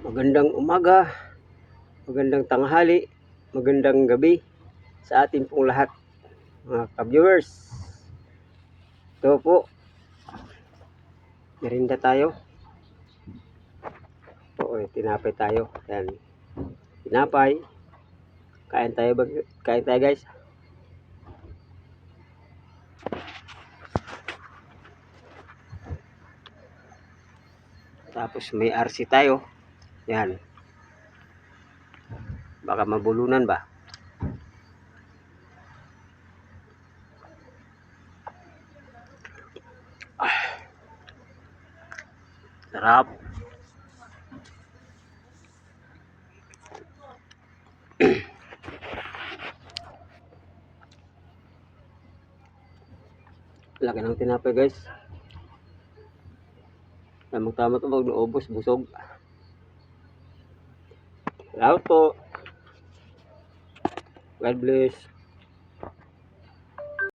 Magandang umaga, magandang tanghali, magandang gabi sa atin pong lahat, mga ka-viewers. Ito po, merinda tayo. Oo, tinapay tayo. Yan, tinapay. Kain tayo guys. Tapos may RC tayo. Yan. Baka mabulunan ba? Sarap. Laki ng tinapay guys. Tamang-tama ito pag naubos, busog. Salamat po. God bless.